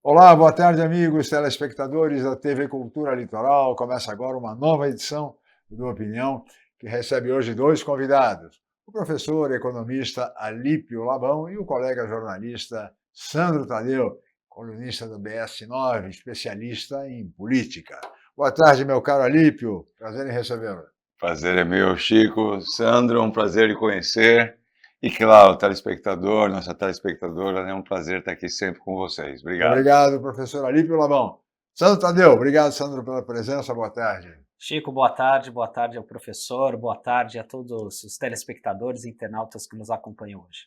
Olá, boa tarde, amigos telespectadores da TV Cultura Litoral. Começa agora uma nova edição do Opinião, que recebe hoje dois convidados. O professor economista Alípio Labão e o colega jornalista Sandro Tadeu, colunista do BS9, especialista em política. Boa tarde, meu caro Alípio. Prazer em recebê-lo. Prazer é meu, Chico. Sandro, um prazer lhe conhecer. E claro, telespectador, nossa telespectadora, é um prazer estar aqui sempre com vocês. Obrigado. Obrigado, professor Alípio Labão. Sandro Tadeu, obrigado, Sandro, pela presença. Boa tarde. Chico, boa tarde ao professor, boa tarde a todos os telespectadores e internautas que nos acompanham hoje.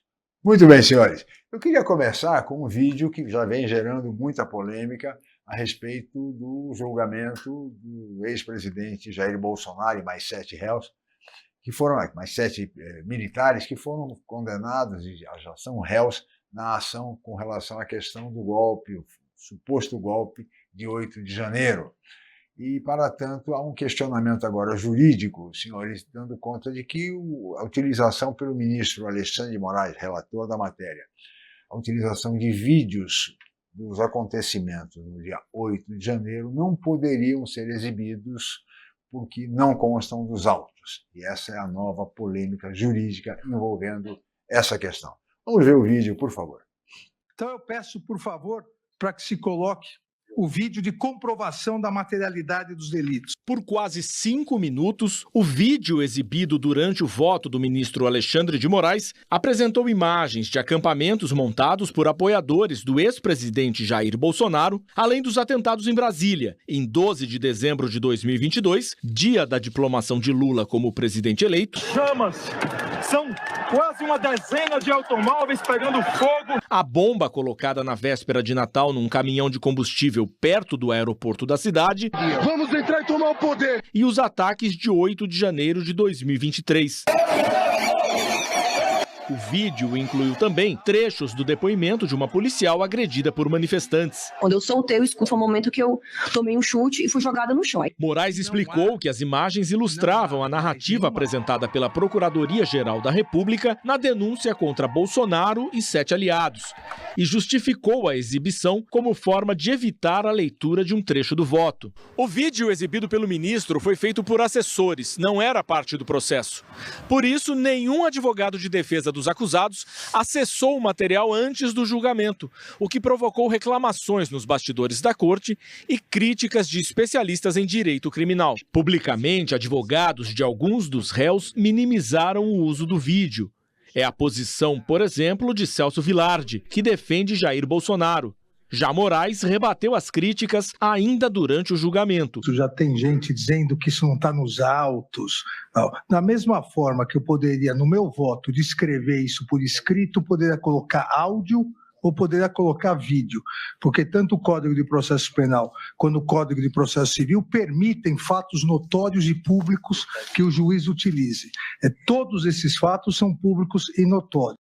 Muito bem, senhores. Eu queria começar com um vídeo que já vem gerando muita polêmica a respeito do julgamento do ex-presidente Jair Bolsonaro e mais 7 réus, que foram, mais 7 militares que foram condenados e já são réus na ação com relação à questão do golpe, o suposto golpe de 8 de janeiro. E, para tanto, há um questionamento agora jurídico, senhores, dando conta de que a utilização pelo ministro Alexandre de Moraes, relator da matéria, a utilização de vídeos dos acontecimentos no dia 8 de janeiro não poderiam ser exibidos porque não constam dos autos. E essa é a nova polêmica jurídica envolvendo essa questão. Vamos ver o vídeo, por favor. Então eu peço, por favor, para que se coloque o vídeo de comprovação da materialidade dos delitos. Por quase 5 minutos, o vídeo exibido durante o voto do ministro Alexandre de Moraes apresentou imagens de acampamentos montados por apoiadores do ex-presidente Jair Bolsonaro, além dos atentados em Brasília, em 12 de dezembro de 2022, dia da diplomação de Lula como presidente eleito. Chamas! São quase uma dezena de automóveis pegando fogo. A bomba colocada na véspera de Natal num caminhão de combustível perto do aeroporto da cidade. Vamos entrar e tomar o poder. E os ataques de 8 de janeiro de 2023. O vídeo incluiu também trechos do depoimento de uma policial agredida por manifestantes. Quando eu soltei o escudo, foi o momento que eu tomei um chute e fui jogada no chão. Moraes explicou que as imagens ilustravam a narrativa apresentada pela Procuradoria-Geral da República na denúncia contra Bolsonaro e 7 aliados, e justificou a exibição como forma de evitar a leitura de um trecho do voto. O vídeo exibido pelo ministro foi feito por assessores, não era parte do processo. Por isso, nenhum advogado de defesa dos acusados acessou o material antes do julgamento, o que provocou reclamações nos bastidores da corte e críticas de especialistas em direito criminal. Publicamente, advogados de alguns dos réus minimizaram o uso do vídeo. É a posição, por exemplo, de Celso Vilardi, que defende Jair Bolsonaro. Já Moraes rebateu as críticas ainda durante o julgamento. Já tem gente dizendo que isso não está nos autos. Não. Da mesma forma que eu poderia, no meu voto, descrever isso por escrito, poderia colocar áudio ou poderia colocar vídeo, porque tanto o Código de Processo Penal quanto o Código de Processo Civil permitem fatos notórios e públicos que o juiz utilize. Todos esses fatos são públicos e notórios.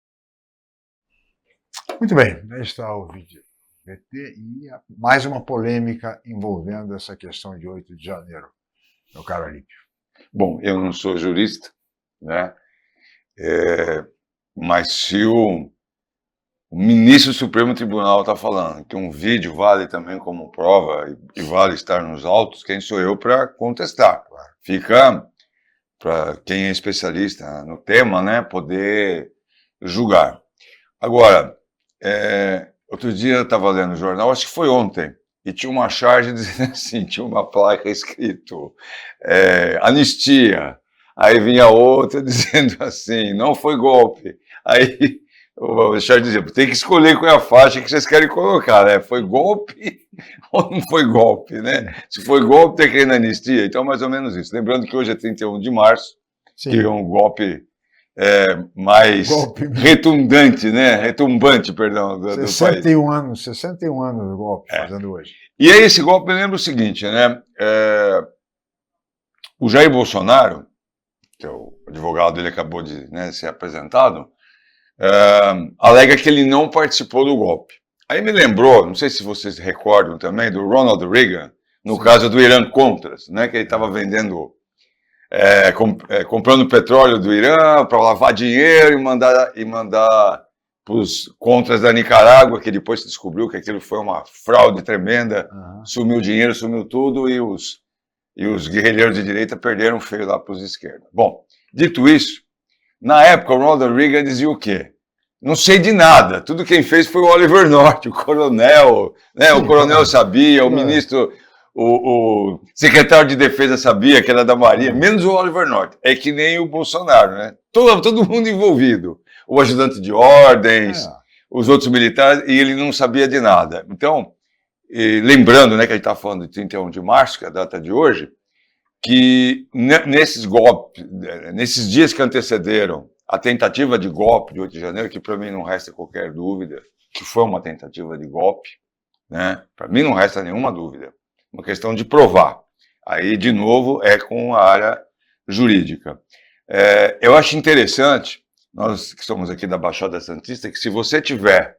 Muito bem, aí está o vídeo. E mais uma polêmica envolvendo essa questão de 8 de janeiro, meu caro Alípio. Bom, eu não sou jurista, né? Mas se o ministro do Supremo Tribunal está falando que um vídeo vale também como prova e vale estar nos autos, quem sou eu para contestar? Fica para quem é especialista no tema, né, poder julgar. Agora, outro dia eu estava lendo o jornal, acho que foi ontem, e tinha uma charge dizendo assim, tinha uma placa escrito anistia, aí vinha outra dizendo assim, não foi golpe. Aí o charge dizia, tem que escolher qual é a faixa que vocês querem colocar, né? Foi golpe ou não foi golpe, né? Se foi golpe, tem que ir na anistia, então mais ou menos isso. Lembrando que hoje é 31 de março, sim, que é um golpe mais retumbante, né? Retumbante, perdão, do país. 61 anos do golpe fazendo hoje. E aí esse golpe me lembra o seguinte, né? O Jair Bolsonaro, que é o advogado dele acabou de ser apresentado, alega que ele não participou do golpe. Aí me lembrou, não sei se vocês recordam também, do Ronald Reagan, no caso do Irã Contras, né? Que ele estava vendendo... comprando petróleo do Irã para lavar dinheiro e mandar os contras da Nicarágua, que depois se descobriu que aquilo foi uma fraude tremenda, sumiu o dinheiro, sumiu tudo, e os guerrilheiros de direita perderam feio lá para os de esquerda. Bom, dito isso, na época o Ronald Reagan dizia o quê? Não sei de nada, tudo quem fez foi o Oliver North, o coronel, né? O coronel sabia, o ministro, o secretário de defesa sabia que era da Marinha, menos o Oliver North. É que nem o Bolsonaro, né? Todo mundo envolvido. O ajudante de ordens, os outros militares, e ele não sabia de nada. Então, lembrando, né, que a gente está falando de 31 de março, que é a data de hoje, que nesses golpes, nesses dias que antecederam a tentativa de golpe de 8 de janeiro, que para mim não resta qualquer dúvida que foi uma tentativa de golpe, né? Para mim não resta nenhuma dúvida. Uma questão de provar. Aí, de novo, é com a área jurídica. Eu acho interessante, nós que somos aqui da Baixada Santista, que se você estiver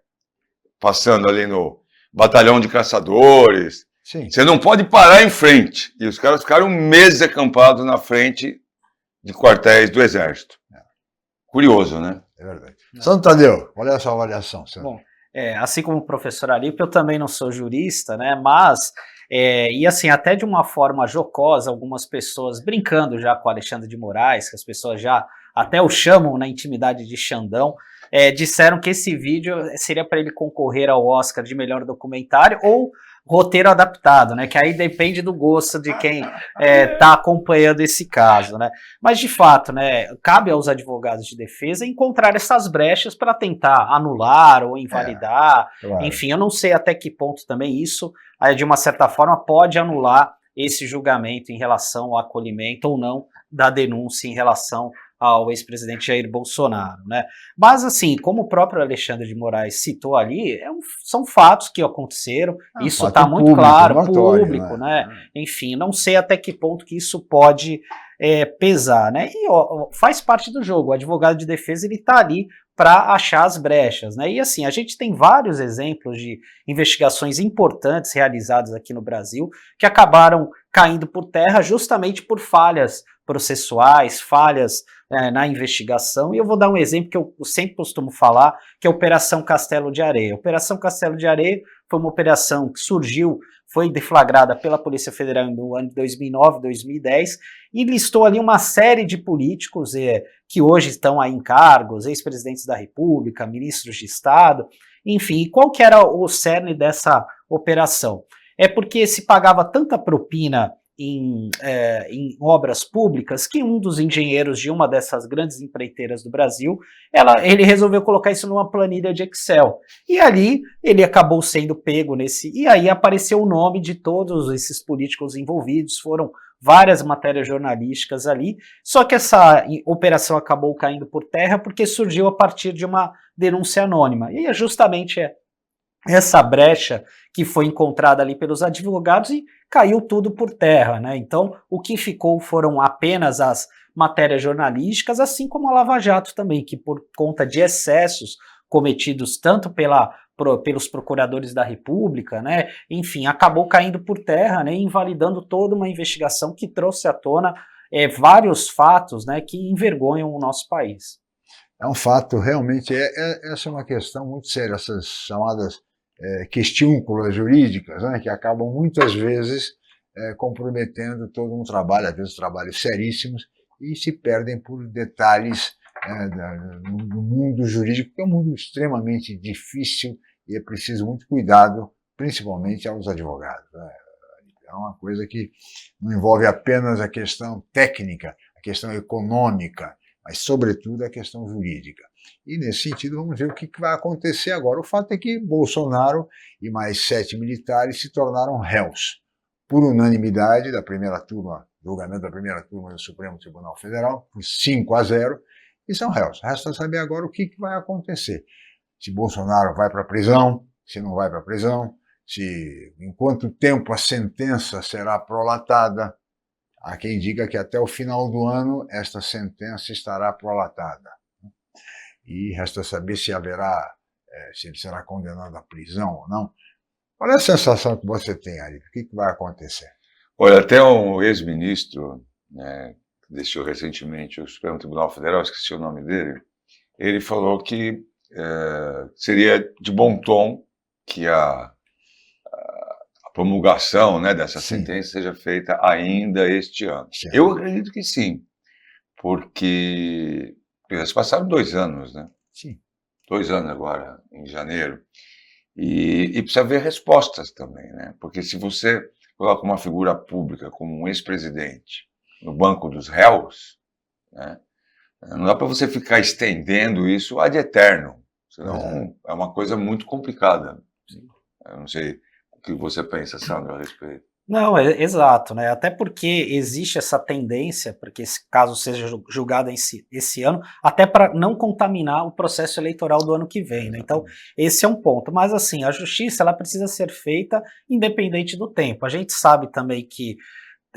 passando ali no batalhão de caçadores, Sim. Você não pode parar em frente. E os caras ficaram meses acampados na frente de quartéis do Exército. Curioso, né? É verdade. Santo Tadeu, qual é a sua avaliação? Bom, assim como o professor Alípio, eu também não sou jurista, né? Mas, e assim, até de uma forma jocosa, algumas pessoas brincando já com o Alexandre de Moraes, que as pessoas já até o chamam na intimidade de Xandão, disseram que esse vídeo seria para ele concorrer ao Oscar de melhor documentário ou roteiro adaptado, né? Que aí depende do gosto de quem está acompanhando esse caso, né? Mas de fato, né? Cabe aos advogados de defesa encontrar essas brechas para tentar anular ou invalidar. Claro. Enfim, eu não sei até que ponto também isso, de uma certa forma, pode anular esse julgamento em relação ao acolhimento ou não da denúncia em relação ao ex-presidente Jair Bolsonaro, né? Mas assim, como o próprio Alexandre de Moraes citou ali, são fatos que aconteceram, isso está muito público, claro, notório, público, né? Enfim, não sei até que ponto que isso pode pesar, né? E faz parte do jogo, o advogado de defesa ele está ali para achar as brechas, né? E assim, a gente tem vários exemplos de investigações importantes realizadas aqui no Brasil que acabaram caindo por terra justamente por falhas processuais, falhas na investigação, e eu vou dar um exemplo que eu sempre costumo falar, que é a Operação Castelo de Areia. A Operação Castelo de Areia foi uma operação que surgiu, foi deflagrada pela Polícia Federal no ano de 2009, 2010, e listou ali uma série de políticos que hoje estão aí em cargos, ex-presidentes da República, ministros de Estado, enfim, e qual que era o cerne dessa operação? É porque se pagava tanta propina em obras públicas que um dos engenheiros de uma dessas grandes empreiteiras do Brasil, ele resolveu colocar isso numa planilha de Excel. E ali ele acabou sendo pego e aí apareceu o nome de todos esses políticos envolvidos, foram várias matérias jornalísticas ali, só que essa operação acabou caindo por terra porque surgiu a partir de uma denúncia anônima. E é justamente essa brecha que foi encontrada ali pelos advogados e caiu tudo por terra, né? Então, o que ficou foram apenas as matérias jornalísticas, assim como a Lava Jato também, que por conta de excessos cometidos tanto pelos procuradores da República, né? Enfim, acabou caindo por terra, né? Invalidando toda uma investigação que trouxe à tona vários fatos, né? Que envergonham o nosso país. É um fato, realmente, essa é uma questão muito séria, essas chamadas questiúnculas jurídicas, né, que acabam muitas vezes comprometendo todo um trabalho, às vezes trabalhos seríssimos, e se perdem por detalhes do mundo jurídico, que é um mundo extremamente difícil e é preciso muito cuidado, principalmente aos advogados, né? É uma coisa que não envolve apenas a questão técnica, a questão econômica, mas, sobretudo, a questão jurídica. E, nesse sentido, vamos ver o que vai acontecer agora. O fato é que Bolsonaro e mais 7 militares se tornaram réus, por unanimidade da primeira turma, julgamento da primeira turma do Supremo Tribunal Federal, por 5-0, e são réus. Resta saber agora o que vai acontecer. Se Bolsonaro vai para a prisão, se não vai para a prisão, em quanto tempo a sentença será prolatada. Há quem diga que até o final do ano esta sentença estará prolatada. E resta saber se ele será condenado à prisão ou não. Qual é a sensação que você tem, Ari? O que vai acontecer? Olha, até um ex-ministro, né, que deixou recentemente o Supremo Tribunal Federal, esqueci o nome dele, ele falou que seria de bom tom que a promulgação, né, dessa sentença seja feita ainda este ano. Certo. Eu acredito que sim, porque já se passaram 2 anos, né? Sim. 2 anos agora, em janeiro. E precisa haver respostas também, né? Porque se você coloca uma figura pública como um ex-presidente no banco dos réus, né, não dá para você ficar estendendo isso ad eterno, senão é uma coisa muito complicada. Eu não sei o que você pensa, Sandro, a respeito. Não, exato, né? Até porque existe essa tendência, porque esse caso seja julgado esse ano, até para não contaminar o processo eleitoral do ano que vem, né? Então, esse é um ponto. Mas, assim, a justiça, ela precisa ser feita independente do tempo. A gente sabe também que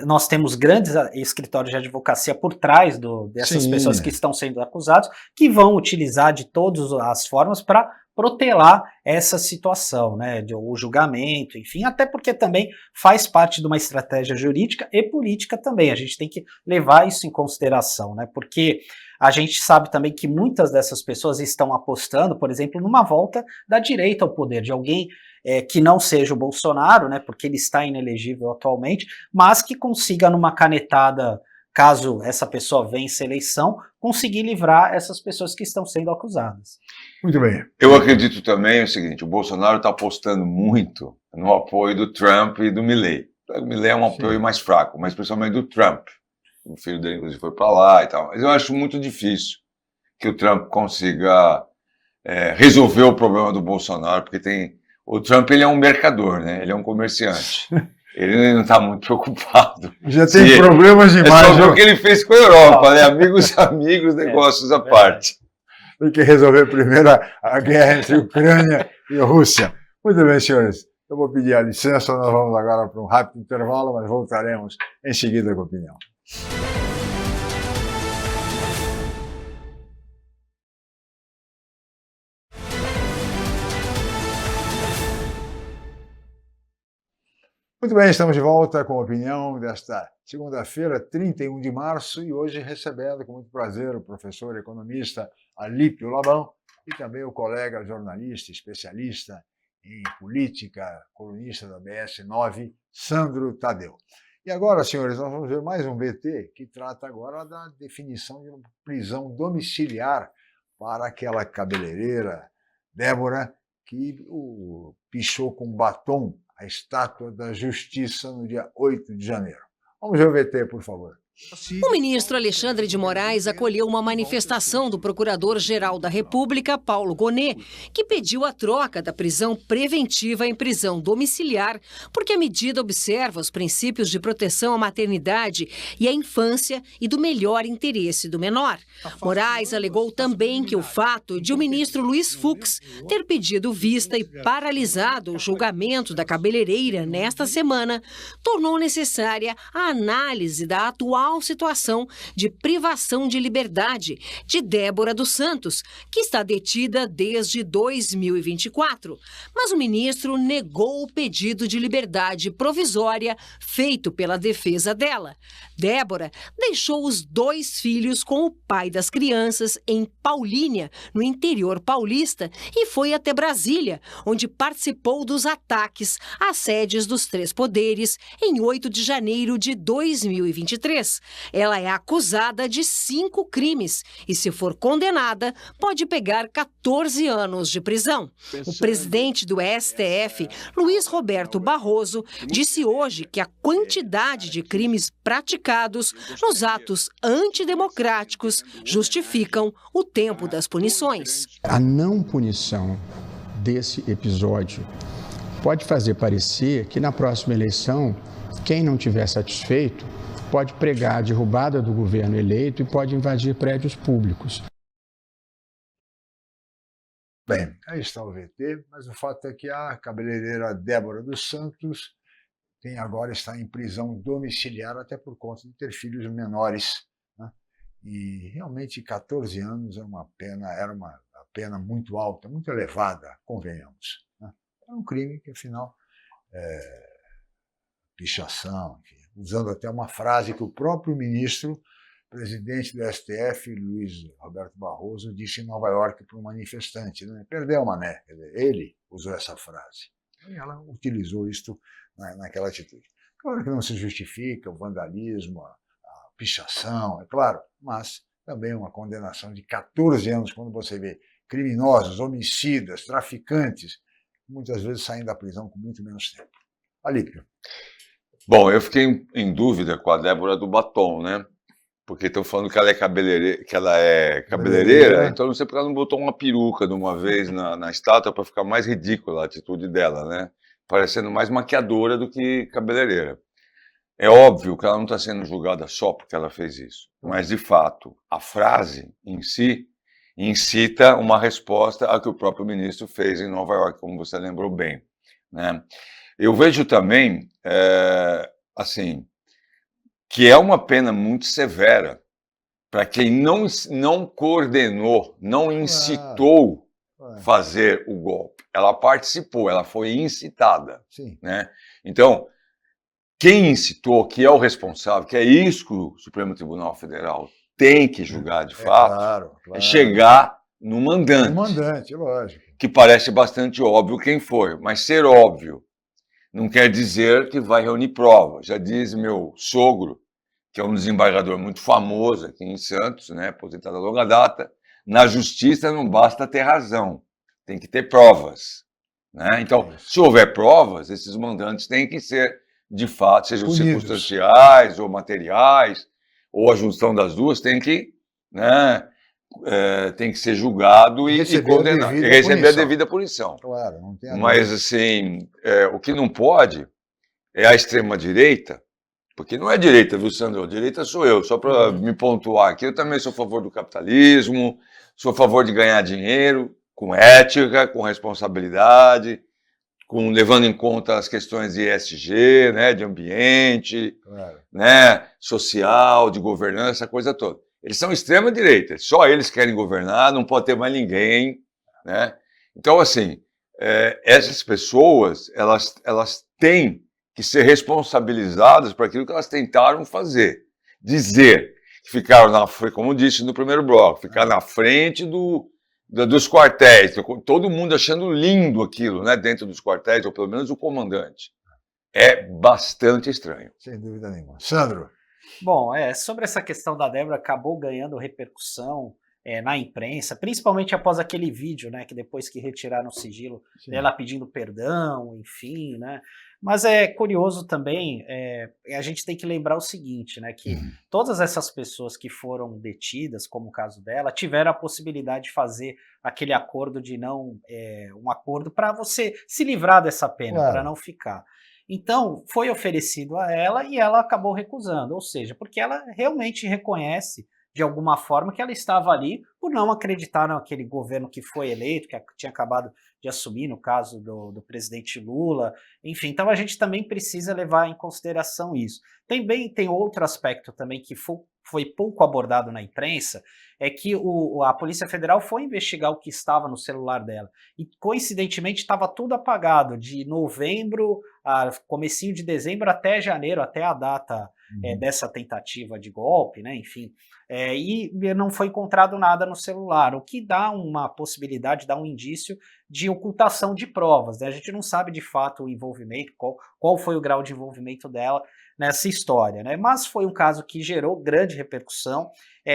nós temos grandes escritórios de advocacia por trás dessas Sim. pessoas que estão sendo acusados, que vão utilizar de todas as formas para protelar essa situação, né, o julgamento, enfim, até porque também faz parte de uma estratégia jurídica e política também, a gente tem que levar isso em consideração, né, porque a gente sabe também que muitas dessas pessoas estão apostando, por exemplo, numa volta da direita ao poder, de alguém que não seja o Bolsonaro, né, porque ele está inelegível atualmente, mas que consiga numa canetada, caso essa pessoa vença a eleição, conseguir livrar essas pessoas que estão sendo acusadas. Muito bem. Eu acredito também o seguinte, o Bolsonaro está apostando muito no apoio do Trump e do Milley. O Milley é um apoio mais fraco, mas principalmente do Trump. O filho dele, inclusive, foi para lá e tal. Mas eu acho muito difícil que o Trump consiga resolver o problema do Bolsonaro, porque o Trump, ele é um mercador, né? Ele é um comerciante. Ele não está muito preocupado. Já tem problemas demais. É só ver o que ele fez com a Europa, né? Amigos, negócios à parte. Tem que resolver primeiro a guerra entre Ucrânia e Rússia. Muito bem, senhores. Eu vou pedir a licença, nós vamos agora para um rápido intervalo, mas voltaremos em seguida com a opinião. Muito bem, estamos de volta com a opinião desta segunda-feira, 31 de março, e hoje recebendo com muito prazer o professor economista Alípio Labão e também o colega jornalista, especialista em política, colunista da BS9, Sandro Tadeu. E agora, senhores, nós vamos ver mais um VT que trata agora da definição de uma prisão domiciliar para aquela cabeleireira, Débora, que pichou com batom a estátua da Justiça no dia 8 de janeiro. Vamos ver o VT, por favor. O ministro Alexandre de Moraes acolheu uma manifestação do Procurador-Geral da República, Paulo Gonet, que pediu a troca da prisão preventiva em prisão domiciliar, porque a medida observa os princípios de proteção à maternidade e à infância e do melhor interesse do menor. Moraes alegou também que o fato de o ministro Luiz Fux ter pedido vista e paralisado o julgamento da cabeleireira nesta semana tornou necessária a análise da atual situação de privação de liberdade de Débora dos Santos, que está detida desde 2024. Mas o ministro negou o pedido de liberdade provisória feito pela defesa dela. Débora deixou os 2 filhos com o pai das crianças em Paulínia, no interior paulista, e foi até Brasília, onde participou dos ataques às sedes dos 3 poderes em 8 de janeiro de 2023. Ela é acusada de 5 crimes e, se for condenada, pode pegar 14 anos de prisão. O presidente do STF, Luiz Roberto Barroso, disse hoje que a quantidade de crimes praticados nos atos antidemocráticos justificam o tempo das punições. A não punição desse episódio pode fazer parecer que na próxima eleição, quem não estiver satisfeito pode pregar a derrubada do governo eleito e pode invadir prédios públicos. Bem, aí está o VT, mas o fato é que a cabeleireira Débora dos Santos está em prisão domiciliar até por conta de ter filhos menores, né? E realmente 14 anos era uma pena muito alta, muito elevada, convenhamos, né? É um crime que, afinal, pichação, enfim, usando até uma frase que o próprio ministro presidente do STF, Luiz Roberto Barroso, disse em Nova York para um manifestante, né? Perdeu o mané. Ele usou essa frase. E ela utilizou isto naquela atitude. Claro que não se justifica o vandalismo, a pichação, é claro, mas também uma condenação de 14 anos, quando você vê criminosos, homicidas, traficantes, muitas vezes saem da prisão com muito menos tempo. Alípio. Bom, eu fiquei em dúvida com a Débora do batom, né? Porque estão falando que ela é cabeleireira, então não sei porque ela não botou uma peruca de uma vez na estátua para ficar mais ridícula a atitude dela, né? Parecendo mais maquiadora do que cabeleireira. É óbvio que ela não está sendo julgada só porque ela fez isso, mas de fato a frase em si incita uma resposta a que o próprio ministro fez em Nova York, como você lembrou bem, né? Eu vejo também, assim, que é uma pena muito severa para quem não coordenou, não incitou fazer o golpe. Ela participou, ela foi incitada, Sim. né? Então, quem incitou, que é o responsável, que é isso que o Supremo Tribunal Federal tem que julgar de fato, claro. é chegar no mandante. No mandante, lógico. Que parece bastante óbvio quem foi, mas ser óbvio não quer dizer que vai reunir prova. Já diz meu sogro, que é um desembargador muito famoso aqui em Santos, né, aposentado a longa data, na justiça não basta ter razão, tem que ter provas, né? Então, se houver provas, esses mandantes têm que ser, de fato, sejam circunstanciais ou materiais, ou a junção das duas, tem que, né, tem que ser julgado e condenado, e receber a devida punição. Claro, não tem Mas, assim, o que não pode é a extrema-direita, porque não é direita, viu, Sandro? Direita sou eu, só para me pontuar aqui. Eu também sou a favor do capitalismo, sou a favor de ganhar dinheiro com ética, com responsabilidade, levando em conta as questões de ESG, né, de ambiente, né, social, de governança, essa coisa toda. Eles são extrema-direita, só eles querem governar, não pode ter mais ninguém, né? Então, assim, essas pessoas, elas têm que ser responsabilizadas por aquilo que elas tentaram fazer. Dizer que ficaram na frente, como disse no primeiro bloco, ficar na frente dos quartéis, todo mundo achando lindo aquilo, né, dentro dos quartéis, ou pelo menos o comandante. É bastante estranho. Sem dúvida nenhuma. Sandro. Bom, sobre essa questão da Débora, acabou ganhando repercussão na imprensa, principalmente após aquele vídeo, né, que depois que retiraram o sigilo, dela pedindo perdão, enfim, né, mas é curioso também, a gente tem que lembrar o seguinte, né, que todas essas pessoas que foram detidas, como o caso dela, tiveram a possibilidade de fazer aquele acordo de não, um acordo para você se livrar dessa pena, para não ficar. Então, foi oferecido a ela e ela acabou recusando, ou seja, porque ela realmente reconhece, de alguma forma, que ela estava ali por não acreditar naquele governo que foi eleito, que tinha acabado de assumir, no caso do presidente Lula, enfim, então a gente também precisa levar em consideração isso. Também tem outro aspecto também que foi pouco abordado na imprensa, é que a Polícia Federal foi investigar o que estava no celular dela, e coincidentemente estava tudo apagado, de novembro, comecinho de dezembro até janeiro, até a data dessa tentativa de golpe, né, enfim, e não foi encontrado nada no celular, o que dá uma possibilidade, dá um indício de ocultação de provas, né? A gente não sabe de fato o envolvimento, qual foi o grau de envolvimento dela nessa história, né? Mas foi um caso que gerou grande repercussão,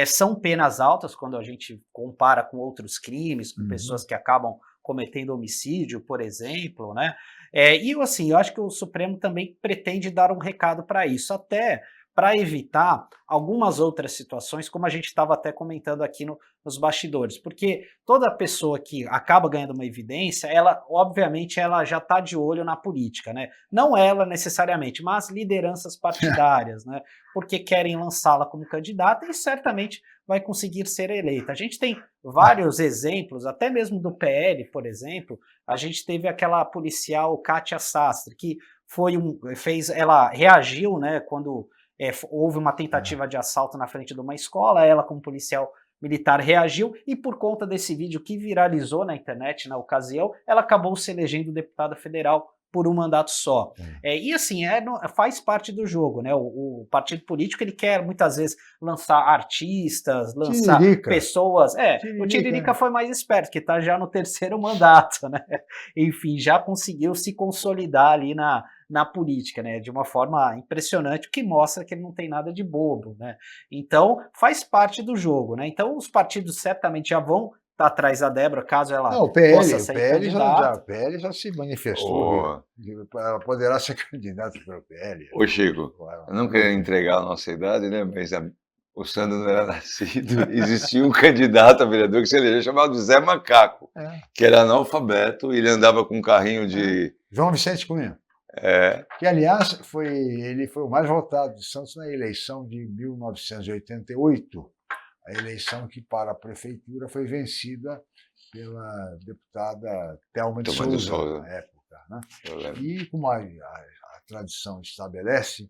são penas altas quando a gente compara com outros crimes, com pessoas que acabam cometendo homicídio, por exemplo, né? E assim, eu acho que o Supremo também pretende dar um recado para isso, até para evitar algumas outras situações, como a gente estava até comentando aqui nos bastidores, porque toda pessoa que acaba ganhando uma evidência, ela, obviamente, ela já está de olho na política, né? Não ela necessariamente, mas lideranças partidárias, né? Porque querem lançá-la como candidata e certamente vai conseguir ser eleita. A gente tem vários exemplos, até mesmo do PL, por exemplo, a gente teve aquela policial Kátia Sastre, que ela reagiu, né, quando houve uma tentativa de assalto na frente de uma escola, ela como policial militar reagiu e por conta desse vídeo que viralizou na internet na ocasião, ela acabou se elegendo deputada federal por um mandato só. E assim, faz parte do jogo, né? O partido político ele quer muitas vezes lançar artistas, lançar pessoas. O Tiririca foi mais esperto, que está já no 3º mandato, né? Enfim, já conseguiu se consolidar ali na política, né? De uma forma impressionante, o que mostra que ele não tem nada de bobo, né? Então, faz parte do jogo, né? Então, os partidos certamente já vão atrás da Débora, caso ela possa ser candidata. O PL já se manifestou. Ela poderá ser candidata pelo PL. Ô, Chico, eu não quero entregar a nossa idade, né? Mas o Sandro não era nascido. Existia um candidato a vereador que se elegeu chamado Zé Macaco, que era analfabeto, e ele andava com um carrinho de... João Vicente Cunha. Que, aliás, ele foi o mais votado de Santos na eleição de 1988. A eleição que, para a prefeitura, foi vencida pela deputada Thelma de Souza, na época. Né? E, como a tradição estabelece,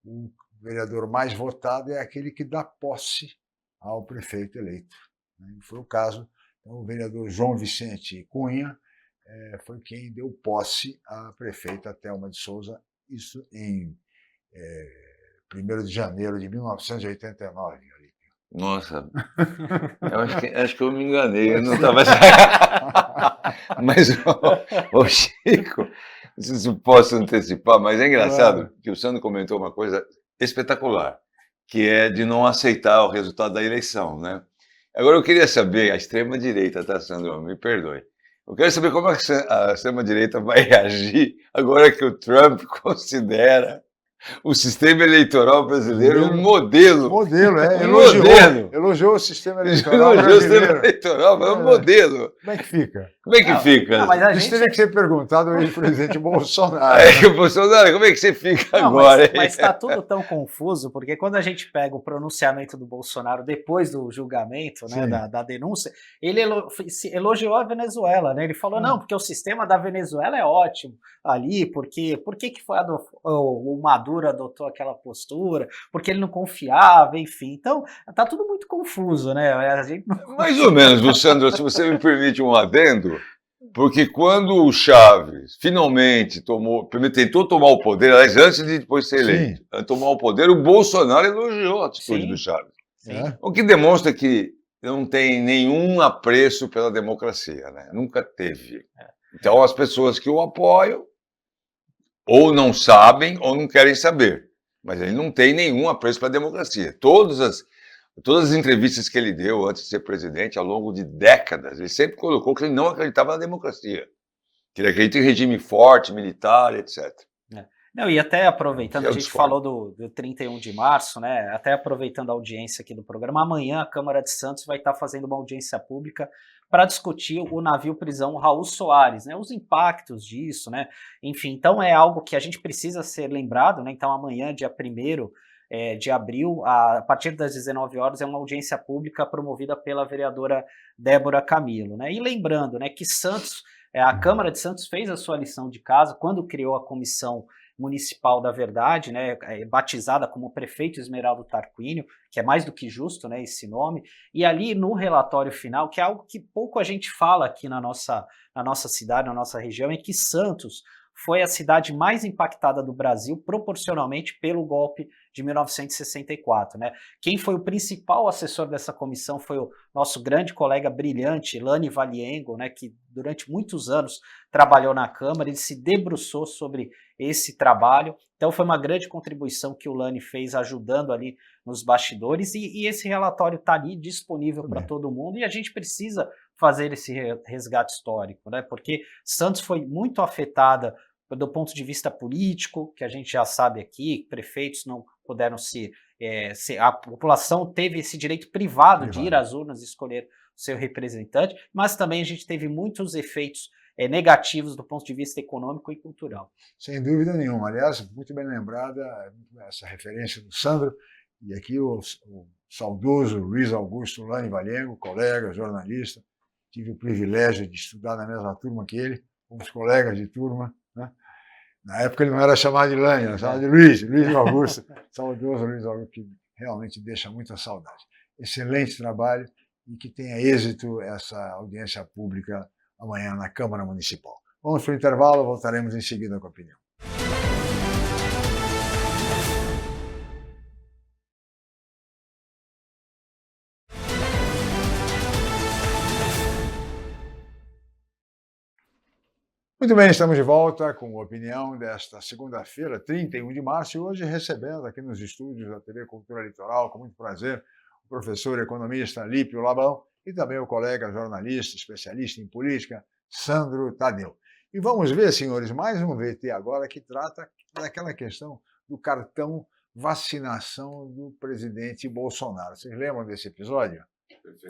o vereador mais votado é aquele que dá posse ao prefeito eleito. Né? E foi o caso. Então, o vereador João Vicente Cunha foi quem deu posse à prefeita Thelma de Souza, isso em 1º de janeiro de 1989. Nossa, eu acho que eu me enganei, eu não estava... Mas, ô Chico, não sei se eu posso antecipar, mas é engraçado que o Sandro comentou uma coisa espetacular, que é de não aceitar o resultado da eleição, né? Agora eu queria saber, a extrema-direita, tá, Sandro? Me perdoe. Eu quero saber como a extrema-direita vai reagir agora que o Trump considera o sistema eleitoral brasileiro um modelo. Elogiou o sistema eleitoral brasileiro. Elogiou o sistema eleitoral, é um modelo. Como é que fica? Como é que fica? Isso teria que ser perguntado ao ex-presidente Bolsonaro. Bolsonaro, como é que você fica agora? Mas está tudo tão confuso, porque quando a gente pega o pronunciamento do Bolsonaro depois do julgamento, né, da denúncia, ele elogiou a Venezuela, né? Ele falou, não, porque o sistema da Venezuela é ótimo ali, por que foi o Maduro adotou aquela postura, porque ele não confiava, enfim. Então, tá tudo muito confuso, né? A gente não... Mais ou menos, Sandro, se você me permite um adendo, porque quando o Chaves finalmente tentou tomar o poder, aliás, antes de depois ser eleito, tomar o poder, o Bolsonaro elogiou a atitude do Chaves. O que demonstra que não tem nenhum apreço pela democracia, né? Nunca teve. Então, as pessoas que o apoiam ou não sabem ou não querem saber. Mas ele não tem nenhum apreço para a democracia. Todas as entrevistas que ele deu antes de ser presidente, ao longo de décadas, ele sempre colocou que ele não acreditava na democracia. Que ele acredita em regime forte, militar, etc. Não, e até aproveitando, a gente falou do 31 de março, né? Até aproveitando a audiência aqui do programa, amanhã a Câmara de Santos vai estar fazendo uma audiência pública para discutir o navio prisão Raul Soares, né? Os impactos disso, né? Enfim, então é algo que a gente precisa ser lembrado, né? Então amanhã, dia 1º de abril, a partir das 19 horas, é uma audiência pública promovida pela vereadora Débora Camilo, né? E lembrando, né, que Santos, a Câmara de Santos fez a sua lição de casa quando criou a Comissão Municipal da Verdade, né, batizada como Prefeito Esmeraldo Tarquínio, que é mais do que justo, né, esse nome, e ali no relatório final, que é algo que pouco a gente fala aqui na nossa cidade, na nossa região, é que Santos foi a cidade mais impactada do Brasil proporcionalmente pelo golpe de 1964, né? Quem foi o principal assessor dessa comissão foi o nosso grande colega brilhante, Lani Valiengo, né, que durante muitos anos trabalhou na Câmara, ele se debruçou sobre esse trabalho, então foi uma grande contribuição que o Lani fez ajudando ali nos bastidores, e esse relatório está ali disponível para todo mundo, e a gente precisa fazer esse resgate histórico, né? Porque Santos foi muito afetada do ponto de vista político, que a gente já sabe aqui, prefeitos não puderam a população teve esse direito privado de ir às urnas e escolher o seu representante, mas também a gente teve muitos efeitos negativos do ponto de vista econômico e cultural. Sem dúvida nenhuma. Aliás, muito bem lembrada essa referência do Sandro, e aqui o saudoso Luiz Augusto Lani Valiengo, colega, jornalista, tive o privilégio de estudar na mesma turma que ele, fomos colegas de turma, né? Na época ele não era chamado de Lani, era chamado de Luiz Augusto, saudoso Luiz Augusto, que realmente deixa muita saudade. Excelente trabalho e que tenha êxito essa audiência pública amanhã na Câmara Municipal. Vamos para o intervalo, voltaremos em seguida com a opinião. Muito bem, estamos de volta com a opinião desta segunda-feira, 31 de março, e hoje recebendo aqui nos estúdios da TV Cultura Litoral, com muito prazer, o professor economista Lípio Labão e também o colega jornalista, especialista em política, Sandro Tadeu. E vamos ver, senhores, mais um VT agora que trata daquela questão do cartão vacinação do presidente Bolsonaro. Vocês lembram desse episódio?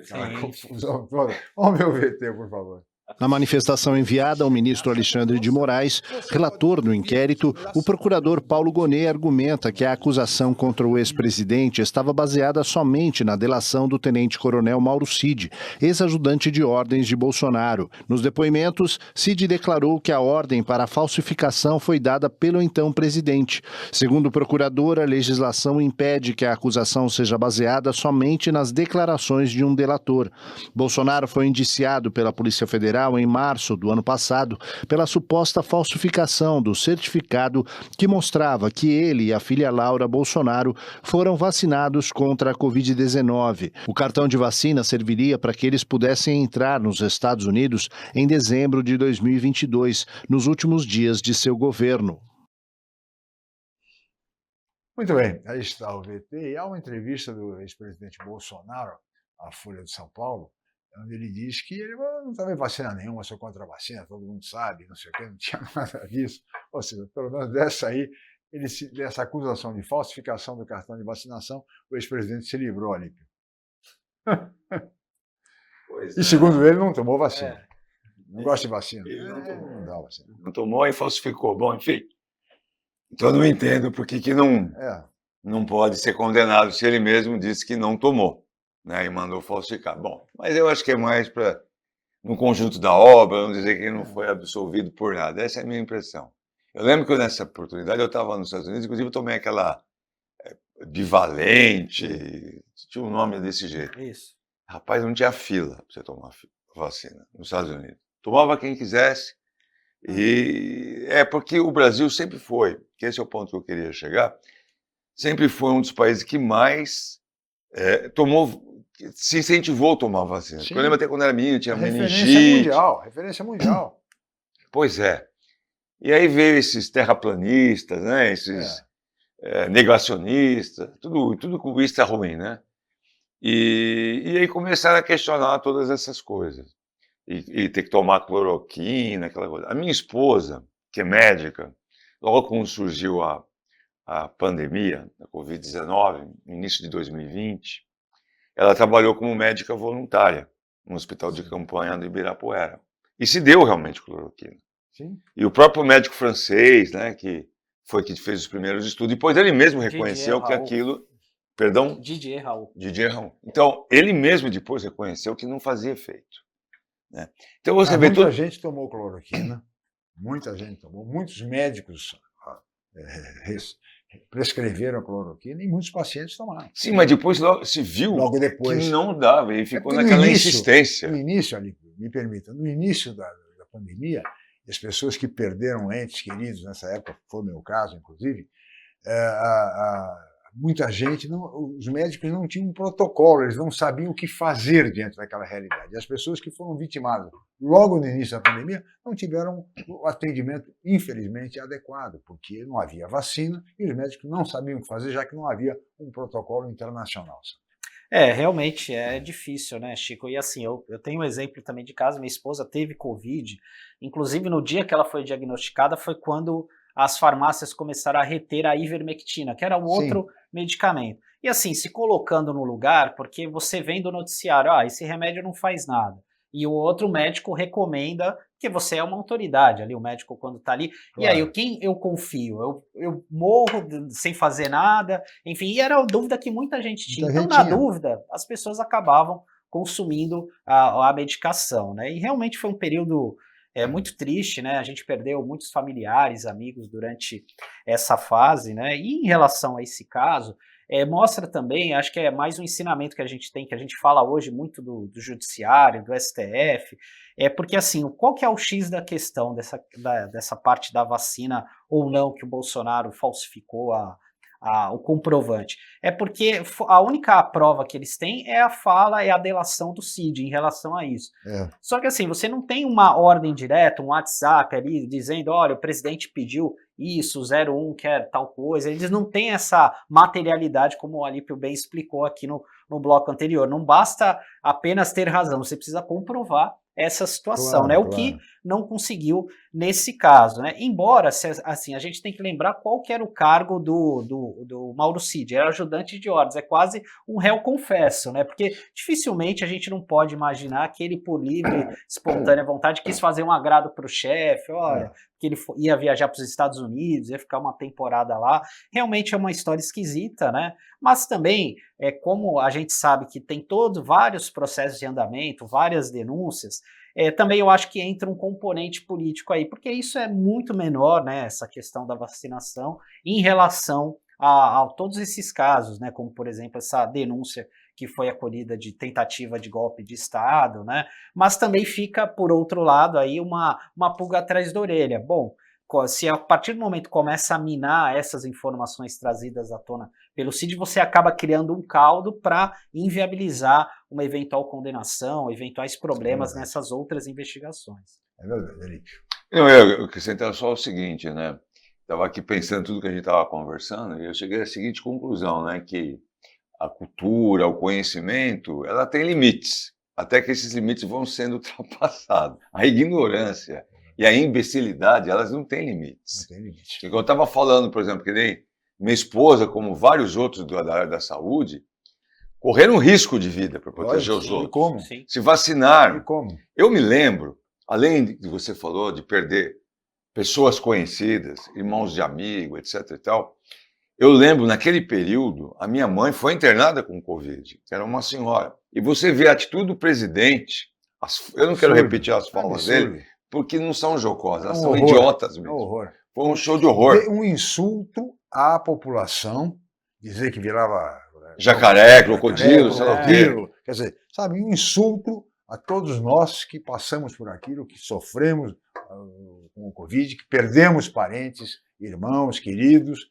Aquela confusão toda. Vamos ver o VT, por favor. Na manifestação enviada ao ministro Alexandre de Moraes, relator do inquérito, o procurador Paulo Gonet argumenta que a acusação contra o ex-presidente estava baseada somente na delação do tenente-coronel Mauro Cid, ex-ajudante de ordens de Bolsonaro. Nos depoimentos, Cid declarou que a ordem para a falsificação foi dada pelo então presidente. Segundo o procurador, a legislação impede que a acusação seja baseada somente nas declarações de um delator. Bolsonaro foi indiciado pela Polícia Federal em março do ano passado pela suposta falsificação do certificado que mostrava que ele e a filha Laura Bolsonaro foram vacinados contra a Covid-19. O cartão de vacina serviria para que eles pudessem entrar nos Estados Unidos em dezembro de 2022, nos últimos dias de seu governo. Muito bem, aí está o VT. E há uma entrevista do ex-presidente Bolsonaro à Folha de São Paulo, onde ele diz que ele não estava vacina nenhuma, sou contra a vacina, todo mundo sabe, não sei o quê, não tinha nada disso. Ou seja, pelo menos dessa acusação de falsificação do cartão de vacinação, o ex-presidente se livrou ali. E segundo ele, não tomou vacina. Não gosta de vacina. Ele não tomou. Não dá vacina. Não tomou e falsificou. Bom, enfim. Então eu não entendo por que não pode ser condenado se ele mesmo disse que não tomou, né, e mandou falsificar. Bom, mas eu acho que é mais para, no conjunto da obra, não dizer que ele não foi absolvido por nada. Essa é a minha impressão. Eu lembro que nessa oportunidade eu estava nos Estados Unidos, inclusive eu tomei aquela bivalente, tinha um nome desse jeito. Isso. Rapaz, não tinha fila para você tomar vacina nos Estados Unidos. Tomava quem quisesse. E é porque o Brasil sempre foi, que esse é o ponto que eu queria chegar, sempre foi um dos países que mais se incentivou a tomar vacina. Eu lembro até quando era menino, tinha meningite. Referência mundial. Pois é. E aí veio esses terraplanistas, né? Esses negacionistas, tudo com vista ruim, né? E aí começaram a questionar todas essas coisas. E ter que tomar cloroquina, aquela coisa. A minha esposa, que é médica, logo quando surgiu a pandemia, a Covid-19, no início de 2020, ela trabalhou como médica voluntária no hospital de campanha do Ibirapuera. E se deu realmente cloroquina. Sim. E o próprio médico francês, né, que foi que fez os primeiros estudos, depois ele mesmo reconheceu que aquilo... Perdão? Didier Raoult. Então, ele mesmo depois reconheceu que não fazia efeito. Né? Então você vê muita gente tomou cloroquina, muita gente tomou, muitos médicos prescreveram cloroquina e muitos pacientes tomaram. Sim, mas depois se viu que não dava e ficou naquela insistência. No início, me permita, no início da pandemia, as pessoas que perderam entes queridos nessa época, foi o meu caso, inclusive, muita gente, os médicos não tinham um protocolo, eles não sabiam o que fazer diante daquela realidade. E as pessoas que foram vitimadas logo no início da pandemia não tiveram o atendimento, infelizmente, adequado, porque não havia vacina e os médicos não sabiam o que fazer, já que não havia um protocolo internacional. Realmente é difícil, né, Chico? E assim, eu tenho um exemplo também de casa, minha esposa teve Covid, inclusive no dia que ela foi diagnosticada foi quando as farmácias começaram a reter a ivermectina, que era um outro medicamento. E assim, se colocando no lugar, porque você vem do noticiário, esse remédio não faz nada. E o outro médico recomenda, que você é uma autoridade ali, o médico quando está ali. Claro. E aí, quem eu confio? Eu morro sem fazer nada, enfim, e era a dúvida que muita gente tinha. Então, na dúvida, as pessoas acabavam consumindo a medicação, né? E realmente foi um período muito triste, né? A gente perdeu muitos familiares, amigos durante essa fase, né? E em relação a esse caso, mostra também, acho que é mais um ensinamento que a gente tem, que a gente fala hoje muito do judiciário, do STF, porque assim, qual que é o X da questão dessa parte da vacina ou não que o Bolsonaro falsificou o comprovante? É porque a única prova que eles têm é a delação do Cid em relação a isso. Só que assim, você não tem uma ordem direta, um WhatsApp ali dizendo, olha, o presidente pediu isso, 01 quer tal coisa. Eles não têm essa materialidade, como o Alípio bem explicou aqui no bloco anterior. Não basta apenas ter razão, você precisa comprovar essa situação, Claro, né? O que não conseguiu nesse caso, né? Embora, assim, a gente tem que lembrar qual que era o cargo do Mauro Cid, era ajudante de ordens, é quase um réu confesso, né? Porque dificilmente a gente não pode imaginar que ele, por livre, espontânea vontade, quis fazer um agrado para o chefe, olha, que ele ia viajar para os Estados Unidos, ia ficar uma temporada lá. Realmente é uma história esquisita, né? Mas também, como a gente sabe que tem vários processos de andamento, várias denúncias, também eu acho que entra um componente político aí, porque isso é muito menor, né, essa questão da vacinação, em relação a todos esses casos, né, como, por exemplo, essa denúncia que foi acolhida de tentativa de golpe de Estado, né, mas também fica, por outro lado, aí uma pulga atrás da orelha. Bom, se a partir do momento começa a minar essas informações trazidas à tona pelo Cid, você acaba criando um caldo para inviabilizar uma eventual condenação, eventuais problemas nessas outras investigações. É verdade, Alípio. Eu acrescento só o seguinte, né? Estava aqui pensando tudo que a gente estava conversando e eu cheguei à seguinte conclusão, né? Que a cultura, o conhecimento, ela tem limites, até que esses limites vão sendo ultrapassados. A ignorância e a imbecilidade, elas não têm limites. Não tem limite. Eu estava falando, por exemplo, que nem minha esposa, como vários outros da área da saúde, correram risco de vida para proteger os outros. E como? Se vacinaram. E como? Eu me lembro, além de que você falou de perder pessoas conhecidas, irmãos de amigo, etc e tal, eu lembro, naquele período, a minha mãe foi internada com Covid, que era uma senhora. E você vê a atitude do presidente, eu não quero repetir as falas dele, porque não são jocosas, elas são idiotas mesmo. Horror. Foi um show de horror. Um insulto à população, dizer que virava jacaré, crocodilo, sei lá o quê. Quer dizer, sabe, um insulto a todos nós que passamos por aquilo, que sofremos com o Covid, que perdemos parentes, irmãos, queridos,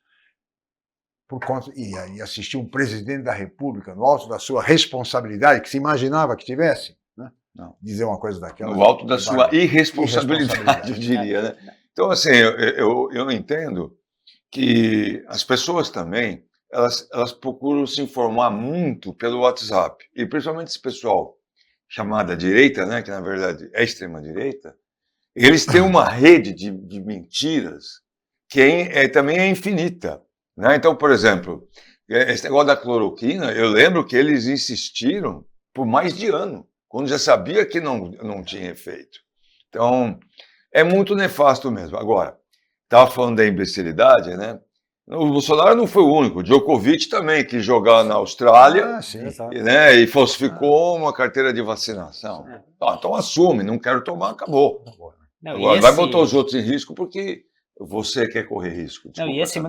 por conta e assistir um presidente da República no alto da sua responsabilidade, que se imaginava que tivesse, né? Não, dizer uma coisa daquela. No alto da sua irresponsabilidade, eu diria, né? Então, assim, eu entendo que as pessoas também, elas procuram se informar muito pelo WhatsApp, e principalmente esse pessoal chamada direita, né, que na verdade é extrema-direita, eles têm uma rede de mentiras que também é infinita, né? Então, por exemplo, esse negócio da cloroquina, eu lembro que eles insistiram por mais de ano, quando já sabia que não tinha efeito. Então, é muito nefasto mesmo. Agora, estava falando da imbecilidade, né? O Bolsonaro não foi o único, o Djokovic também quis jogar na Austrália, né, e falsificou uma carteira de vacinação. Então assume, não quero tomar, acabou. Agora vai botar os outros em risco porque você quer correr risco.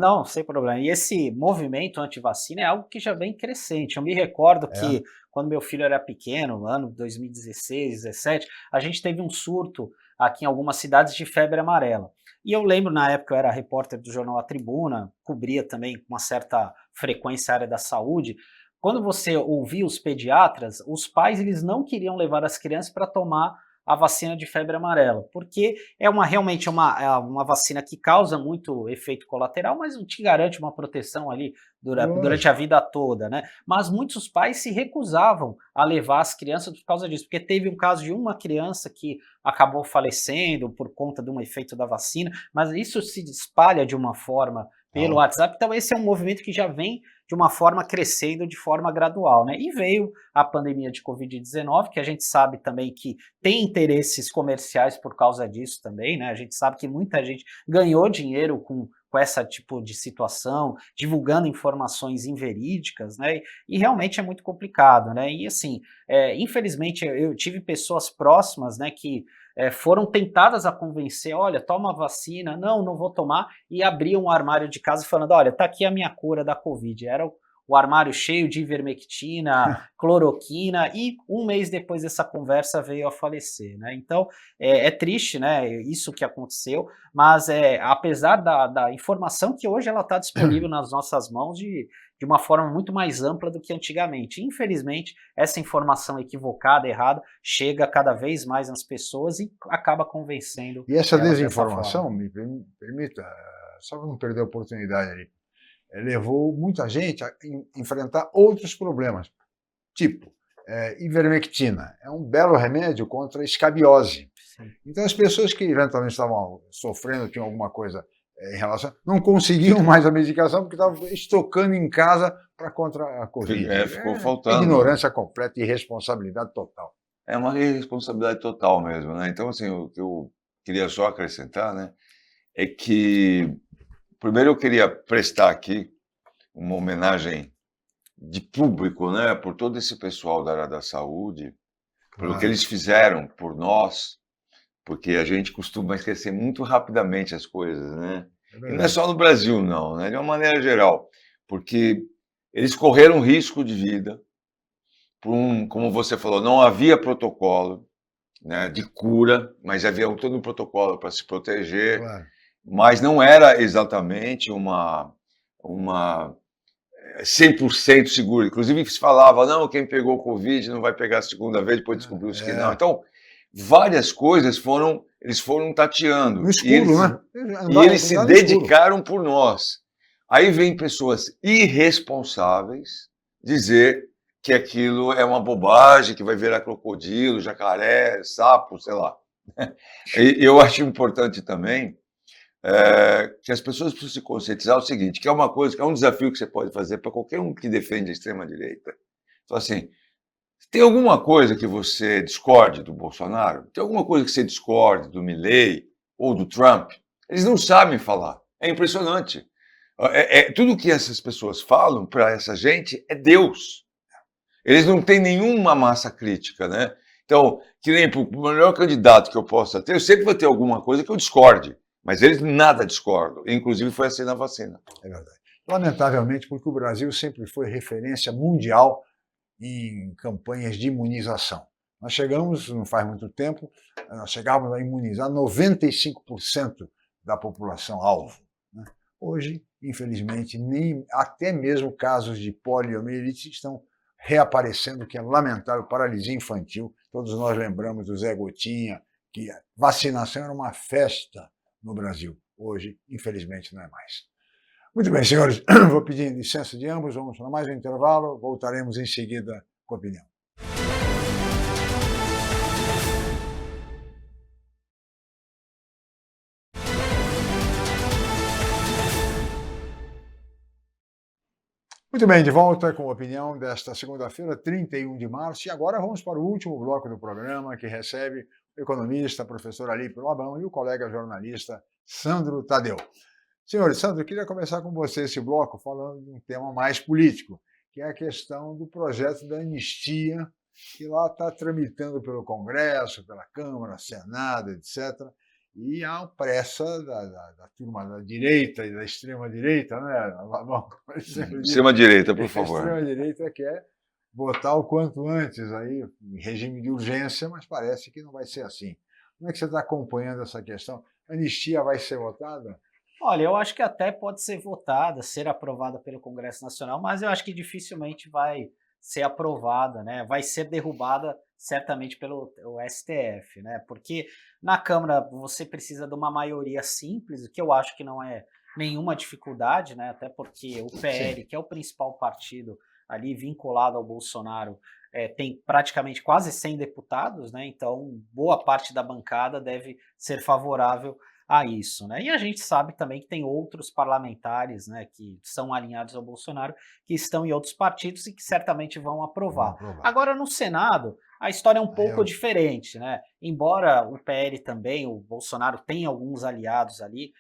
Não, sem problema. E esse movimento anti-vacina é algo que já vem crescente. Eu me recordo que quando meu filho era pequeno, no ano 2016, 2017, a gente teve um surto aqui em algumas cidades de febre amarela. E eu lembro, na época, eu era repórter do jornal A Tribuna, cobria também com uma certa frequência a área da saúde. Quando você ouvia os pediatras, os pais eles não queriam levar as crianças para tomar a vacina de febre amarela, porque realmente uma vacina que causa muito efeito colateral, mas não te garante uma proteção ali durante a vida toda, né? Mas muitos pais se recusavam a levar as crianças por causa disso, porque teve um caso de uma criança que acabou falecendo por conta de um efeito da vacina, mas isso se espalha de uma forma pelo WhatsApp, então esse é um movimento que já vem de uma forma crescendo de forma gradual, né? E veio a pandemia de Covid-19, que a gente sabe também que tem interesses comerciais por causa disso também, né? A gente sabe que muita gente ganhou dinheiro com essa tipo de situação, divulgando informações inverídicas, né? E realmente é muito complicado, né? E assim, infelizmente eu tive pessoas próximas, né, que foram tentadas a convencer, olha, toma a vacina, não vou tomar, e abriam um armário de casa falando, olha, tá aqui a minha cura da Covid. Era o armário cheio de ivermectina, cloroquina, e um mês depois dessa conversa veio a falecer, né? Então, é triste, né, isso que aconteceu, mas apesar da informação que hoje ela está disponível nas nossas mãos de uma forma muito mais ampla do que antigamente. Infelizmente, essa informação equivocada, errada, chega cada vez mais nas pessoas e acaba convencendo. E essa elas desinformação, me permita, só para não perder a oportunidade ali, levou muita gente a enfrentar outros problemas, tipo ivermectina. É um belo remédio contra a escabiose. Sim. Então, as pessoas que eventualmente estavam sofrendo, tinham alguma coisa em relação, não conseguiam mais a medicação porque estavam estocando em casa para contra a Covid. Ficou faltando. Ignorância completa e irresponsabilidade total. É uma irresponsabilidade total mesmo, né? Então, assim, o que eu queria só acrescentar, né, é que, primeiro eu queria prestar aqui uma homenagem de público, né, por todo esse pessoal da área da saúde, pelo que eles fizeram por nós, porque a gente costuma esquecer muito rapidamente as coisas, né? E não é só no Brasil, não, né? De uma maneira geral, porque eles correram risco de vida, como você falou, não havia protocolo, né, de cura, mas havia todo um protocolo para se proteger, mas não era exatamente uma 100% seguro. Inclusive se falava, não, quem pegou Covid não vai pegar a segunda vez, depois descobriu-se que não. Então, várias coisas eles foram tateando. No escuro, né? E eles se dedicaram por nós. Aí vem pessoas irresponsáveis dizer que aquilo é uma bobagem, que vai virar crocodilo, jacaré, sapo, sei lá. E eu acho importante também que as pessoas precisam se conscientizar o seguinte, que é uma coisa, que é um desafio que você pode fazer para qualquer um que defende a extrema-direita. Então, assim, tem alguma coisa que você discorde do Bolsonaro? Tem alguma coisa que você discorde do Milei ou do Trump? Eles não sabem falar. É impressionante. Tudo que essas pessoas falam para essa gente é Deus. Eles não têm nenhuma massa crítica, né? Então, que nem para o melhor candidato que eu possa ter, eu sempre vou ter alguma coisa que eu discorde, mas eles nada discordam. Inclusive foi assim na vacina. É verdade. Lamentavelmente, porque o Brasil sempre foi referência mundial em campanhas de imunização. Nós chegamos, não faz muito tempo, nós chegávamos a imunizar 95% da população alvo, né? Hoje, infelizmente, até mesmo casos de poliomielite estão reaparecendo, que é lamentável, paralisia infantil. Todos nós lembramos do Zé Gotinha, que a vacinação era uma festa no Brasil. Hoje, infelizmente, não é mais. Muito bem, senhores, vou pedir licença de ambos, vamos para mais um intervalo, voltaremos em seguida com a opinião. Muito bem, de volta com a opinião desta segunda-feira, 31 de março, e agora vamos para o último bloco do programa, que recebe o economista, professor Alípio Labão, e o colega jornalista Sandro Tadeu. Senhores, Sandro, eu queria começar com você esse bloco falando de um tema mais político, que é a questão do projeto da anistia, que lá está tramitando pelo Congresso, pela Câmara, Senado, etc., e há pressa da turma da direita e da extrema-direita, né? Extrema-direita, por favor. A extrema-direita quer votar o quanto antes aí, em regime de urgência, mas parece que não vai ser assim. Como é que você está acompanhando essa questão? A anistia vai ser votada? Olha, eu acho que até pode ser votada, ser aprovada pelo Congresso Nacional, mas eu acho que dificilmente vai ser aprovada, né? Vai ser derrubada certamente pelo STF, né? Porque na Câmara você precisa de uma maioria simples, o que eu acho que não é nenhuma dificuldade, né? Até porque o PL, que é o principal partido ali vinculado ao Bolsonaro, tem praticamente quase 100 deputados, né? Então boa parte da bancada deve ser favorável a isso, né? E a gente sabe também que tem outros parlamentares, né, que são alinhados ao Bolsonaro, que estão em outros partidos e que certamente vão aprovar. Agora, no Senado, a história é um pouco diferente, né? Embora o PL também, o Bolsonaro tem alguns aliados ali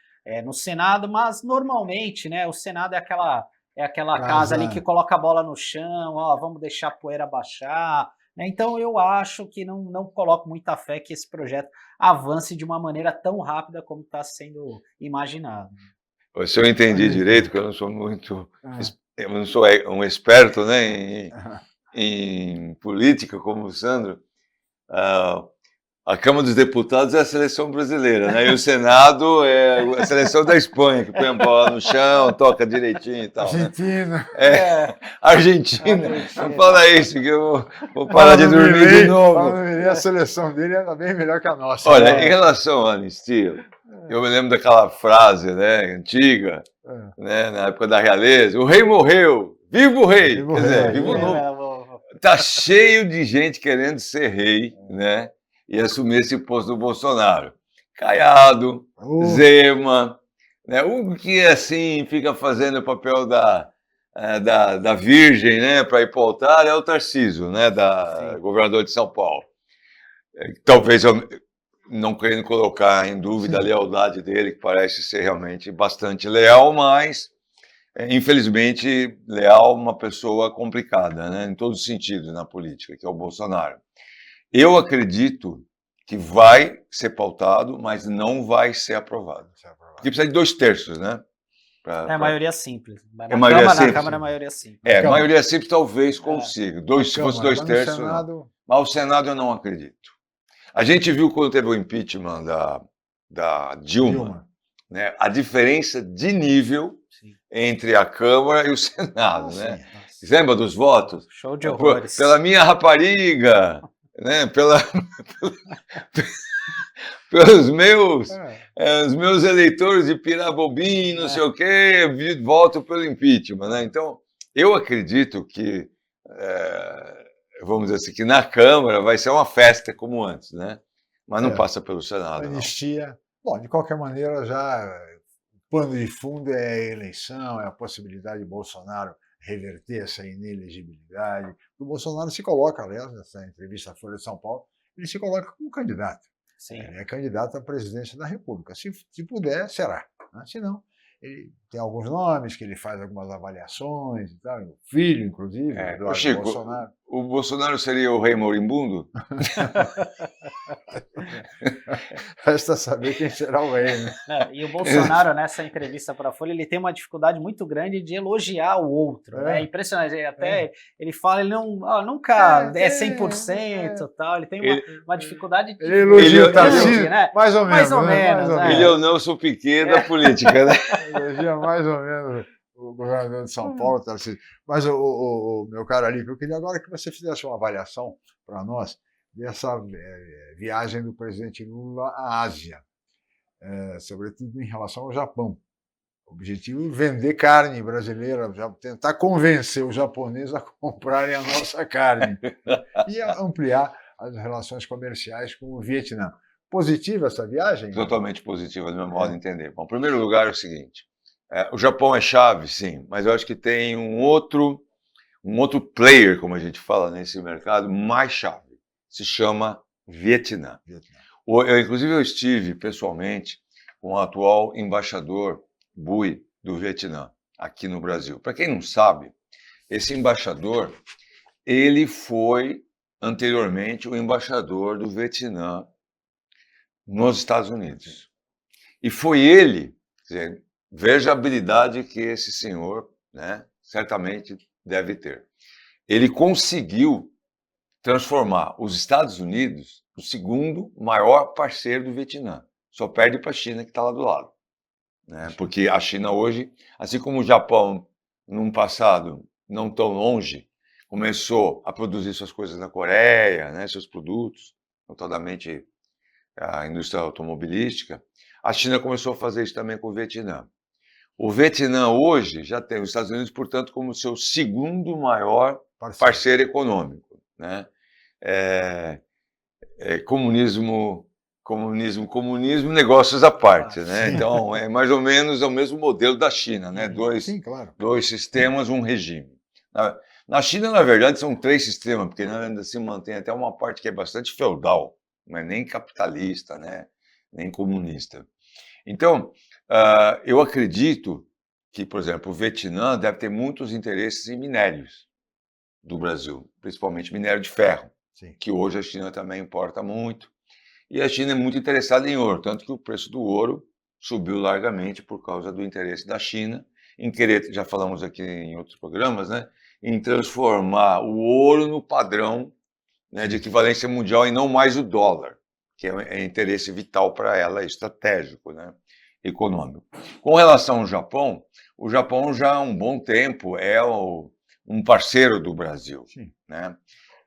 no Senado, mas normalmente, né, o Senado é aquela casa ali que coloca a bola no chão, ó, vamos deixar a poeira baixar. Então eu acho que não coloco muita fé que esse projeto avance de uma maneira tão rápida como está sendo imaginado. Se eu entendi direito, que eu não sou muito eu não sou um experto, né, em política como o Sandro, a Câmara dos Deputados é a seleção brasileira, né? E o Senado é a seleção da Espanha, que põe a bola no chão, toca direitinho e tal. Argentina. Né? Argentina. Não fala isso, que eu vou parar de dormir de novo. A seleção dele era bem melhor que a nossa. Olha, em relação à anistia, eu me lembro daquela frase, né, antiga, né, na época da realeza: o rei morreu, viva o rei! Quer dizer, viva o novo. Tá cheio de gente querendo ser rei, né? E assumir esse posto do Bolsonaro. Caiado, Zema, né? O que assim fica fazendo o papel da Virgem, né, para ir para o altar é o Tarcísio, né, governador de São Paulo. Talvez eu não querendo colocar em dúvida a lealdade dele, que parece ser realmente bastante leal, mas infelizmente leal, uma pessoa complicada, né, em todos os sentidos na política, que é o Bolsonaro. Eu acredito que vai ser pautado, mas não vai ser aprovado. Porque precisa de 2/3, né? É maioria simples. Na Câmara é maioria simples. Maioria simples talvez consiga. Se fosse 2/3, mas o Senado eu não acredito. A gente viu quando teve o impeachment da Dilma, né, a diferença de nível entre a Câmara e o Senado, né? Lembra dos votos? Show de horrores. Pela minha rapariga, né? Pelos os meus eleitores de Pirabobim, não sei o quê, voto pelo impeachment, né? Então, eu acredito que, vamos dizer assim, que na Câmara vai ser uma festa como antes, né? Mas não passa pelo Senado. Anistia. Bom, de qualquer maneira, já o pano de fundo é a eleição, é a possibilidade de Bolsonaro reverter essa inelegibilidade. O Bolsonaro se coloca, aliás, nessa entrevista à Folha de São Paulo, ele se coloca como candidato. Sim. Ele é candidato à presidência da República. Se puder, será. Né? Se não, ele tem alguns nomes que ele faz algumas avaliações e tal. O filho, inclusive, do Chico, Bolsonaro. O Bolsonaro seria o rei moribundo? Resta saber quem será o rei, né? E o Bolsonaro, nessa entrevista para a Folha, ele tem uma dificuldade muito grande de elogiar o outro. É impressionante. Ele fala, ele nunca é 100% e tal. Ele tem uma dificuldade de ele elogia o Tarcísio, né? Mais ou menos. Ele é o Nelson Piquet da política, né? Elogia mais ou menos o governador de São Paulo, Tarcísio. Mas, o meu caro Alípio, eu queria agora que você fizesse uma avaliação para nós dessa viagem do presidente Lula à Ásia, sobretudo em relação ao Japão. O objetivo é vender carne brasileira, tentar convencer os japoneses a comprarem a nossa carne e ampliar as relações comerciais com o Vietnã. Positiva essa viagem? Totalmente positiva, do meu modo de entender. Bom, em primeiro lugar é o seguinte, o Japão é chave, sim, mas eu acho que tem um outro player, como a gente fala nesse mercado, mais chave. Se chama Vietnã. Inclusive, eu estive pessoalmente com o atual embaixador Bui do Vietnã, aqui no Brasil. Para quem não sabe, esse embaixador, ele foi anteriormente o embaixador do Vietnã nos Estados Unidos. E foi ele, quer dizer, veja a habilidade que esse senhor, né, certamente deve ter. Ele conseguiu transformar os Estados Unidos no segundo maior parceiro do Vietnã. Só perde para a China, que está lá do lado. Né? Porque a China hoje, assim como o Japão, num passado não tão longe, começou a produzir suas coisas na Coreia, né, seus produtos, notadamente a indústria automobilística, a China começou a fazer isso também com o Vietnã. O Vietnã hoje já tem os Estados Unidos, portanto, como seu segundo maior parceiro econômico. Né? Comunismo, negócios à parte. Né? Então, é mais ou menos o mesmo modelo da China. Né? Dois sistemas, um regime. Na China, na verdade, são 3 sistemas, porque ainda se mantém até uma parte que é bastante feudal, não é nem capitalista, né? Nem comunista. Então, eu acredito que, por exemplo, o Vietnã deve ter muitos interesses em minérios do Brasil, principalmente minério de ferro, que hoje a China também importa muito. E a China é muito interessada em ouro, tanto que o preço do ouro subiu largamente por causa do interesse da China em querer, já falamos aqui em outros programas, né, em transformar o ouro no padrão, né, de equivalência mundial e não mais o dólar, que é interesse vital para ela, estratégico, né, econômico. Com relação ao Japão, o Japão já há um bom tempo é um parceiro do Brasil, né,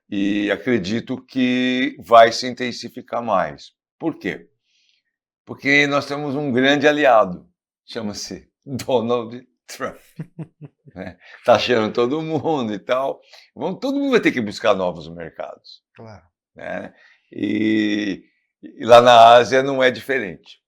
e acredito que vai se intensificar mais. Por quê? Porque nós temos um grande aliado, chama-se Donald Trump. Né? Taxando todo mundo e tal. Todo mundo vai ter que buscar novos mercados. Claro. Né? E lá na Ásia não é diferente.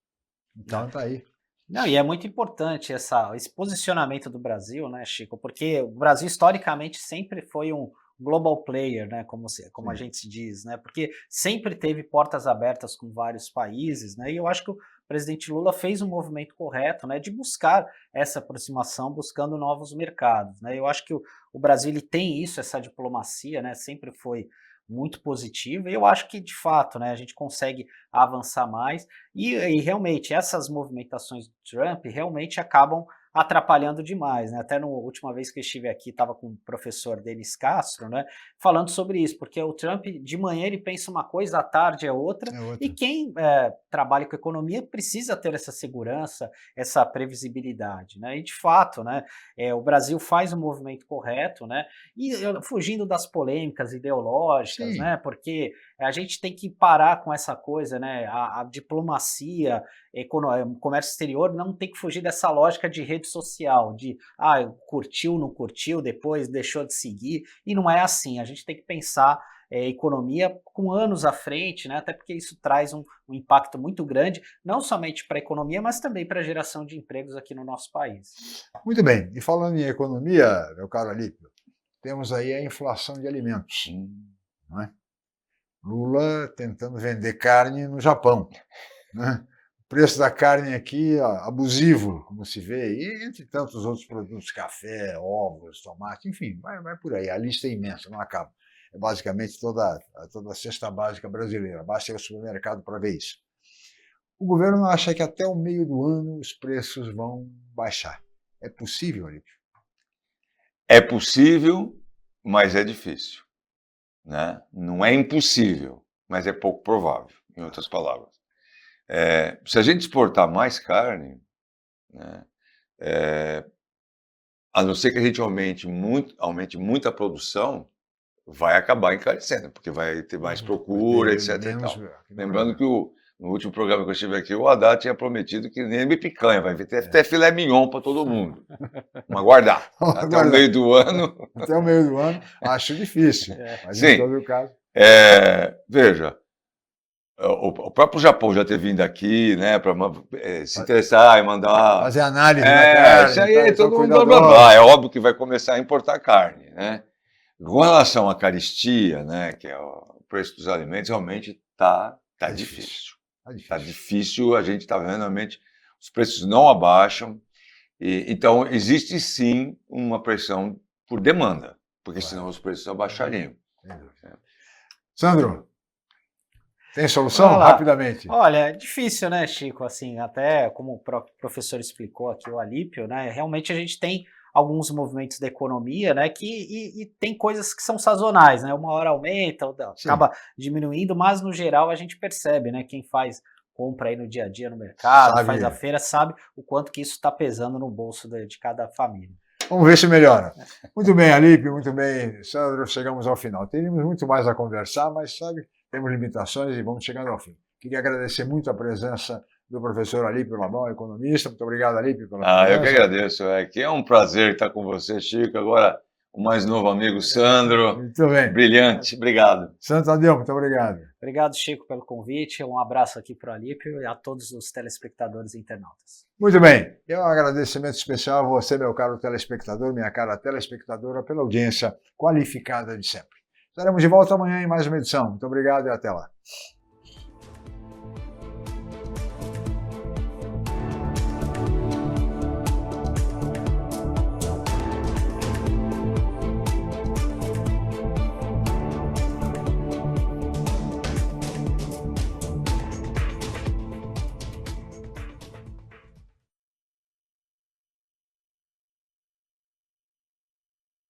Então tá aí. Não, e é muito importante esse posicionamento do Brasil, né, Chico? Porque o Brasil historicamente sempre foi um global player, né, como a gente diz, né? Porque sempre teve portas abertas com vários países, né? E eu acho que o presidente Lula fez um movimento correto, né, de buscar essa aproximação, buscando novos mercados, né? Eu acho que o Brasil ele tem isso, essa diplomacia, né? Sempre foi muito positiva, e eu acho que de fato, né, a gente consegue avançar mais e realmente essas movimentações do Trump realmente acabam atrapalhando demais, né? Até na última vez que eu estive aqui, estava com o professor Denis Castro, né, falando sobre isso, porque o Trump de manhã ele pensa uma coisa, à tarde é outra. E quem trabalha com economia precisa ter essa segurança, essa previsibilidade, né? E de fato, né, o Brasil faz o movimento correto, né, e fugindo das polêmicas ideológicas, né, porque a gente tem que parar com essa coisa, né, a diplomacia, comércio exterior não tem que fugir dessa lógica de rede social, de curtiu, não curtiu, depois deixou de seguir, e não é assim. A gente tem que pensar economia com anos à frente, né, até porque isso traz um impacto muito grande, não somente para a economia, mas também para a geração de empregos aqui no nosso país. Muito bem, e falando em economia, meu caro Alípio, temos aí a inflação de alimentos, não é? Lula tentando vender carne no Japão, né? O preço da carne aqui, abusivo, como se vê, e entre tantos outros produtos, café, ovos, tomate, enfim, vai por aí. A lista é imensa, não acaba. É basicamente toda a cesta básica brasileira. Basta ir ao supermercado para ver isso. O governo acha que até o meio do ano os preços vão baixar. É possível, Alípio? É possível, mas é difícil. Né? Não é impossível, mas é pouco provável, em outras palavras. Se a gente exportar mais carne, né, a não ser que a gente aumente muito a produção, vai acabar encarecendo, porque vai ter mais procura, etc. E tal. Lembrando que no último programa que eu estive aqui, o Haddad tinha prometido que nem picanha, vai ter até filé mignon para todo mundo. Vamos aguardar. Até o meio do ano. Até o meio do ano, acho difícil. Mas sim. Em todo caso. Veja, o próprio Japão já ter vindo aqui, né, para se interessar e mandar... Fazer análise da carne. Isso aí, todo mundo blá, blá, blá. É óbvio que vai começar a importar carne, né? Com relação à caristia, né, que é o preço dos alimentos, realmente está difícil. Está difícil, a gente está vendo realmente, os preços não abaixam, então existe sim uma pressão por demanda, porque senão os preços abaixariam. Sandro, tem solução? Rapidamente. Olha, é difícil, né, Chico? Assim, até como o professor explicou aqui, o Alípio, né, realmente a gente tem alguns movimentos da economia, né, e tem coisas que são sazonais, né, uma hora aumenta, acaba diminuindo, mas no geral a gente percebe, né, quem compra aí no dia a dia no mercado, faz a feira, sabe o quanto que isso está pesando no bolso de cada família. Vamos ver se melhora. Muito bem, Alípio, muito bem, Sandro, chegamos ao final. Teríamos muito mais a conversar, mas sabe, temos limitações e vamos chegando ao fim. Queria agradecer muito a presença do professor Alípio Labão, economista. Muito obrigado, Alípio, pela presença. Eu que agradeço. É um prazer estar com você, Chico. Agora, o mais novo amigo, Sandro. Muito bem. Brilhante. Obrigado. Santo Tadeu, muito obrigado. Obrigado, Chico, pelo convite. Um abraço aqui para o Alípio e a todos os telespectadores e internautas. Muito bem. E um agradecimento especial a você, meu caro telespectador, minha cara telespectadora, pela audiência qualificada de sempre. Estaremos de volta amanhã em mais uma edição. Muito obrigado e até lá.